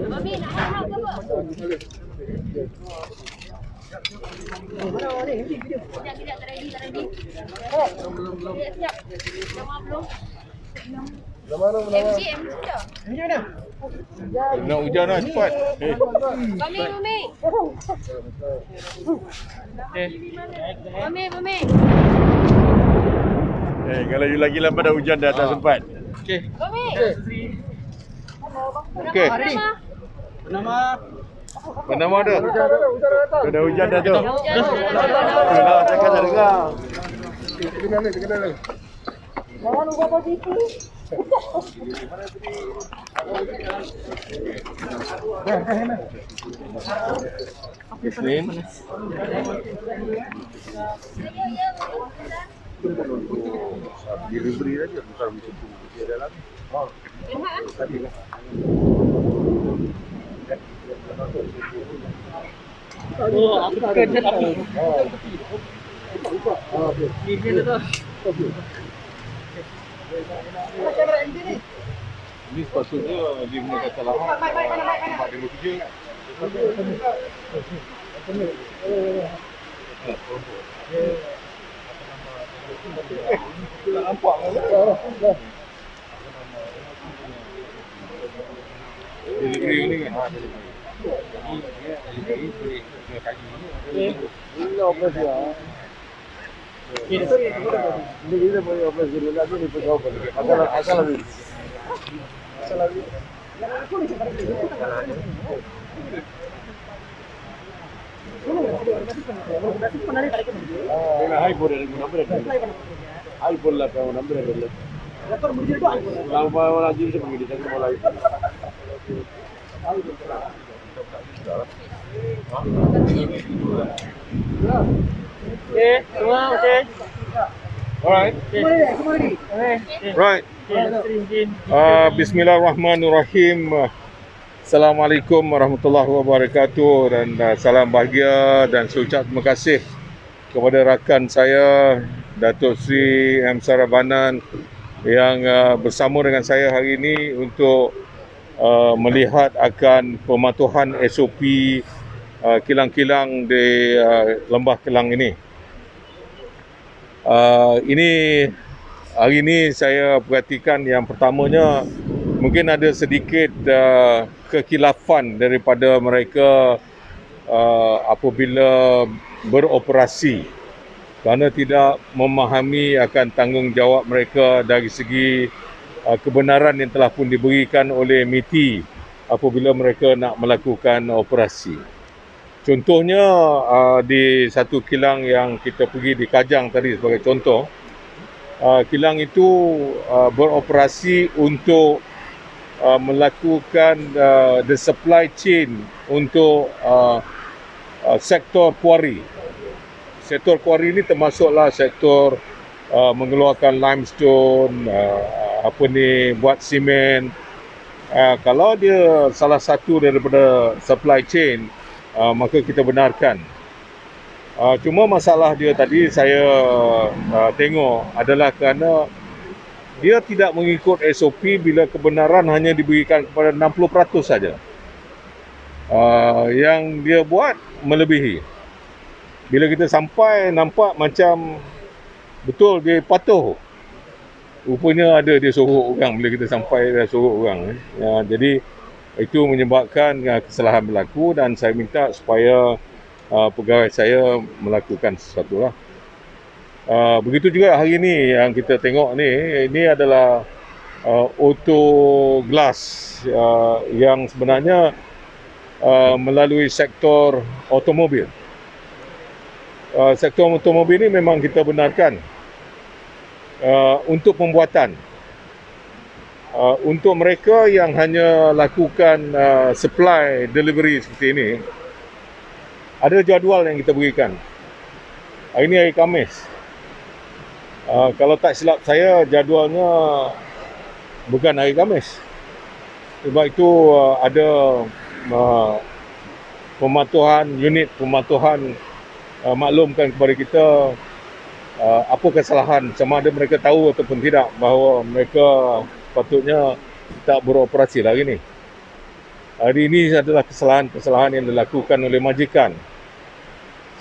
Mami nak mahal ke apa? Sekejap, tak ready. Siap. Dah belum? MG dah. Nak hujan lah cepat. Mami. Mami. Kalau you lagi lambat dah hujan dah tak sempat. Mami. Okey. Nama? Bernama ada? Dah hujan dah tu. Hujan. Itulah cakap tak dengar. Jangan lupa posisi. Isnin. Delivery saja bukan untuk dia lagi. Tadi lah. Aku kerja tapi. Ini dah. Ini sepatutnya dia punya kesalahan. Tempat dia bekerja. Nampak delivery ni kan? Delivery boleh kena kaji. Ini operasi lah. Ini kita boleh operasi dulu lagi ni pun asal lagi. iPhone number iPhone lah kau number ada. Motor berjaya tu iPhone. Kalau lagi bisa pergi di sana mulai. Semua okey. Alright. Right. Bismillahirrahmanirrahim. Assalamualaikum warahmatullahi wabarakatuh dan salam bahagia dan saya ucap terima kasih kepada rakan saya Datuk Seri M. Sarabanan yang bersama dengan saya hari ini untuk melihat akan pematuhan SOP kilang-kilang di Lembah Kelang ini. Hari ini saya perhatikan yang pertamanya mungkin ada sedikit kekilafan daripada mereka apabila beroperasi kerana tidak memahami akan tanggungjawab mereka dari segi kebenaran yang telah pun diberikan oleh MITI apabila mereka nak melakukan operasi. Contohnya di satu kilang yang kita pergi di Kajang tadi sebagai contoh, kilang itu beroperasi untuk melakukan the supply chain untuk sektor kuari. Sektor kuari ini termasuklah sektor mengeluarkan limestone, buat simen. Kalau dia salah satu daripada supply chain, maka kita benarkan. Cuma masalah dia tadi saya tengok adalah kerana dia tidak mengikut SOP bila kebenaran hanya diberikan kepada 60% saja. Yang dia buat melebihi. Bila kita sampai nampak macam betul dia patuh. Rupanya ada dia sorok orang bila kita sampai dia sorok orang. Jadi itu menyebabkan kesalahan berlaku dan saya minta supaya pegawai saya melakukan sesuatu lah. Begitu juga hari ini yang kita tengok ni, ini adalah auto glass yang sebenarnya melalui sektor automobil. Sektor automobil ini memang kita benarkan untuk pembuatan. Untuk mereka yang hanya lakukan supply delivery seperti ini, ada jadual yang kita berikan. Hari ini hari Khamis. Kalau tak silap saya, jadualnya bukan hari Khamis. Sebab itu ada unit pematuhan maklumkan kepada kita apa kesalahan, sama ada mereka tahu ataupun tidak bahawa mereka patutnya tak beroperasi lagi ni. Hari ini adalah kesalahan-kesalahan yang dilakukan oleh majikan.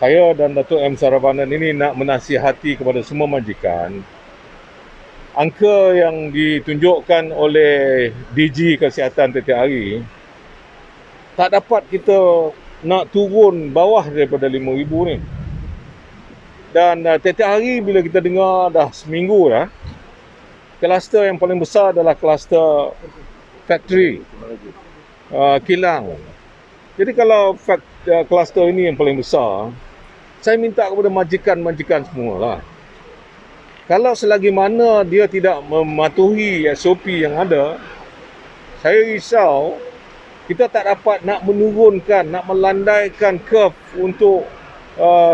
Saya dan Datuk M. Saravanan ini nak menasihati kepada semua majikan, angka yang ditunjukkan oleh DG Kesihatan setiap hari tak dapat kita nak turun bawah daripada 5,000 ni. Dan setiap hari bila kita dengar dah seminggu dah, kluster yang paling besar adalah kluster factory, kilang. Jadi kalau kluster ini yang paling besar, saya minta kepada majikan-majikan semua lah, kalau selagi mana dia tidak mematuhi SOP yang ada, saya risau kita tak dapat nak menurunkan, nak melandaikan curve untuk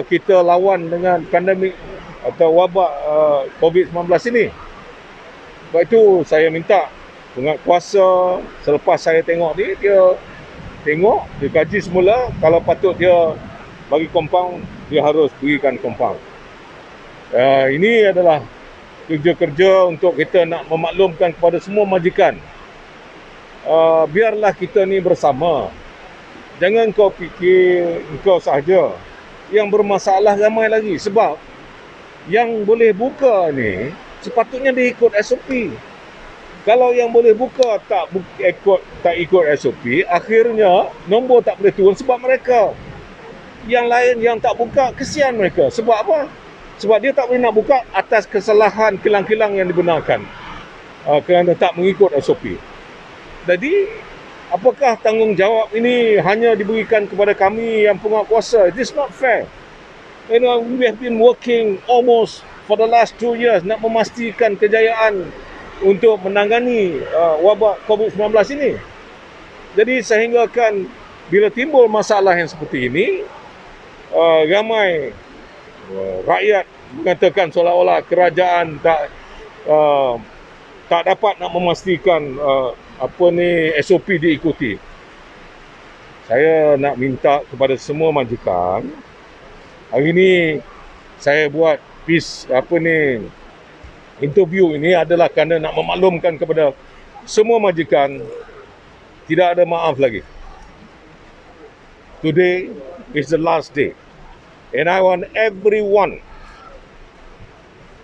kita lawan dengan pandemik atau wabak COVID-19 ini. Sebab itu saya minta penguatkuasa, selepas saya tengok dia kaji semula, kalau patut dia bagi compound, dia harus berikan compound. Ini adalah kerja-kerja untuk kita nak memaklumkan kepada semua majikan. Biarlah kita ni bersama. Jangan kau fikir kau sahaja. Yang bermasalah ramai lagi. Sebab yang boleh buka ni sepatutnya dia ikut SOP. Kalau yang boleh buka tak ikut SOP, akhirnya nombor tak boleh turun sebab mereka. Yang lain yang tak buka, kesian mereka. Sebab apa? Sebab dia tak boleh nak buka atas kesalahan kilang-kilang yang dibenarkan, kerana tak mengikut SOP. Jadi, apakah tanggungjawab ini hanya diberikan kepada kami yang penguatkuasa? It is not fair. We have been working almost for the last 2 years nak memastikan kejayaan untuk menangani wabak COVID-19 ini. Jadi sehinggakan bila timbul masalah yang seperti ini, ramai rakyat mengatakan seolah-olah kerajaan tak dapat nak memastikan SOP diikuti. Saya nak minta kepada semua majikan, hari ini saya buat interview ini adalah kerana nak memaklumkan kepada semua majikan, tidak ada maaf lagi. Today is the last day. And I want everyone,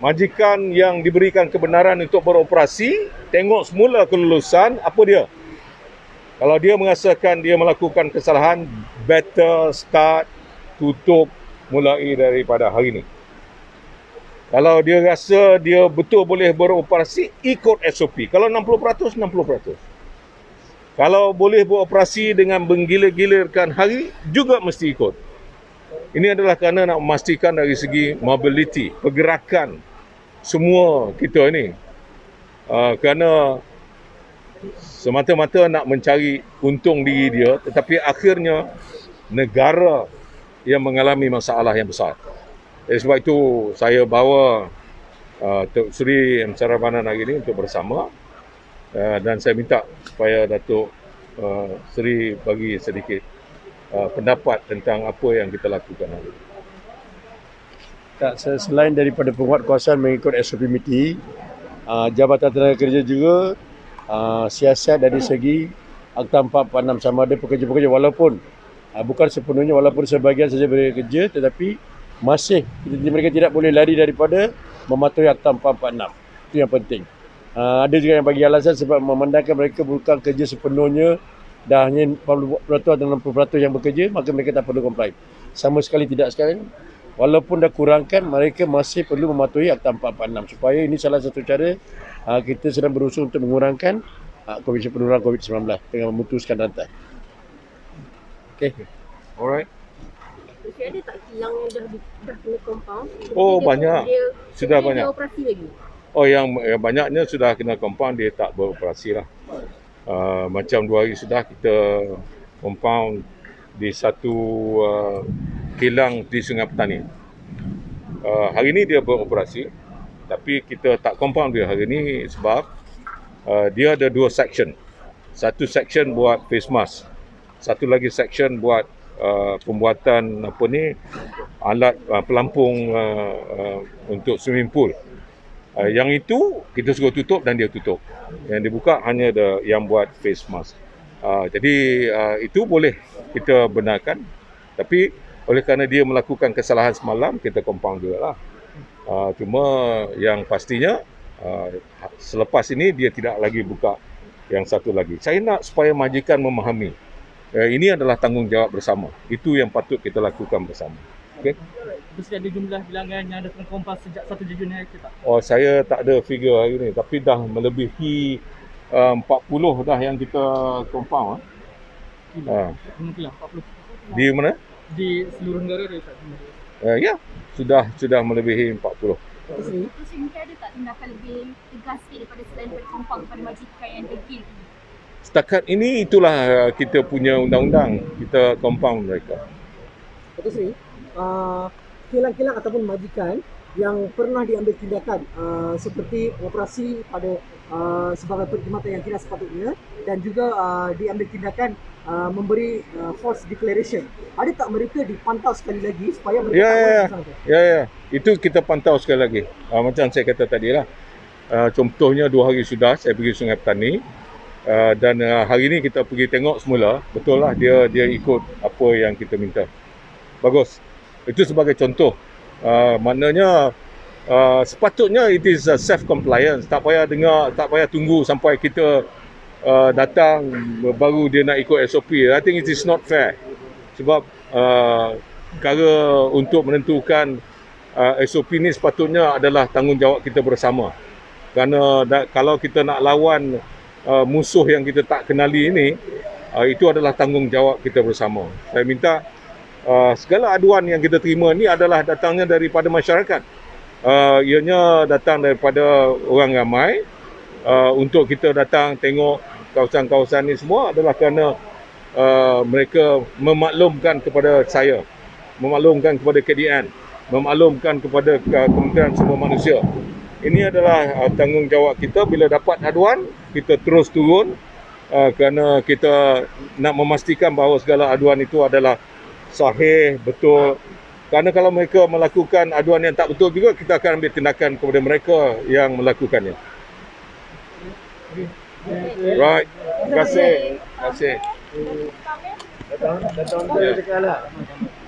majikan yang diberikan kebenaran untuk beroperasi, tengok semula kelulusan, apa dia. Kalau dia merasakan dia melakukan kesalahan, better start, tutup mulai daripada hari ini. Kalau dia rasa dia betul boleh beroperasi, ikut SOP. Kalau 60%, 60%. Kalau boleh beroperasi dengan menggila-gilirkan hari, juga mesti ikut. Ini adalah kerana nak memastikan dari segi mobility, pergerakan semua kita ini. Kerana semata-mata nak mencari untung diri dia, tetapi akhirnya negara yang mengalami masalah yang besar. Sebab itu saya bawa Tok Sri M. Saravanan hari ini untuk bersama, dan saya minta supaya Datuk Sri bagi sedikit pendapat tentang apa yang kita lakukan hari ini. Tak, selain daripada penguatkuasaan mengikut SOP MITI, Jabatan Tenaga Kerja juga siasat dari segi Akta 446 sama ada pekerja-pekerja walaupun bukan sepenuhnya, walaupun sebahagian saja bekerja, tetapi masih mereka tidak boleh lari daripada mematuhi Akta 446. Itu yang penting. Ada juga yang bagi alasan sebab memandangkan mereka bukan kerja sepenuhnya, dah hanya 40% atau 60% yang bekerja, maka mereka tak perlu comply. Sama sekali tidak sekarang. Walaupun dah kurangkan, mereka masih perlu mematuhi Akta 446. Supaya ini salah satu cara kita sedang berusaha untuk mengurangkan penularan COVID-19 dengan memutuskan rantai. Okay. Alright. Ada tak kilang yang dah kena compound? Oh, banyak. Sudah banyak. Dia operasi lagi? Oh, yang banyaknya sudah kena compound, dia tak beroperasi lah. Macam 2 hari sudah kita compound di satu kilang di Sungai Petani. Hari ini dia beroperasi, tapi kita tak compound dia hari ini sebab dia ada 2 section. Satu section buat face mask, satu lagi section buat pembuatan alat pelampung untuk swimming pool. Yang itu kita suruh tutup dan dia tutup. Yang dibuka hanya yang buat face mask. Jadi itu boleh kita benarkan. Tapi oleh kerana dia melakukan kesalahan semalam, kita compound juga lah. Cuma yang pastinya selepas ini dia tidak lagi buka yang satu lagi. Saya nak supaya majikan memahami. Ini adalah tanggungjawab bersama. Itu yang patut kita lakukan bersama. Okay? Mesti ada jumlah bilangan yang datang kompas sejak 1 Jun hari ke tak? Saya tak ada figure hari ni, tapi dah melebihi 40 dah yang kita compound. Mungkin lah 40. Di mana? Di seluruh negara dia tak? Ya, sudah melebihi 40. Terus mungkin ada tak tindakan lebih tegas sikit daripada selain daripada compound kepada majikan yang degil? Setakat ini itulah kita punya undang-undang, kita compound mereka. Datuk Seri, kilang-kilang ataupun majikan yang pernah diambil tindakan seperti operasi pada sebagai perkhidmatan yang tidak sepatutnya dan juga diambil tindakan memberi false declaration. Ada tak mereka dipantau sekali lagi supaya mereka Ya. Itu kita pantau sekali lagi. Macam saya kata tadi lah. Contohnya 2 hari sudah saya pergi Sungai Petani dan hari ini kita pergi tengok semula. Betul lah dia ikut apa yang kita minta. Bagus. Itu sebagai contoh. Maknanya sepatutnya it is self compliance. Tak payah tunggu sampai kita datang baru dia nak ikut SOP. I think it is not fair. Sebab perkara untuk menentukan SOP ni sepatutnya adalah tanggungjawab kita bersama. Kerana kalau kita nak lawan musuh yang kita tak kenali ini, itu adalah tanggungjawab kita bersama. Saya minta segala aduan yang kita terima ni adalah datangnya daripada masyarakat. Ianya datang daripada orang ramai. Untuk kita datang tengok kawasan-kawasan ni semua adalah kerana mereka memaklumkan kepada saya, memaklumkan kepada KDN, memaklumkan kepada Kementerian Sumber Manusia. Ini adalah tanggungjawab kita. Bila dapat aduan, kita terus turun kerana kita nak memastikan bahawa segala aduan itu adalah sahih, betul. Kerana kalau mereka melakukan aduan yang tak betul juga, kita akan ambil tindakan kepada mereka yang melakukannya. Right. Terima kasih. Datang dia cakap lah.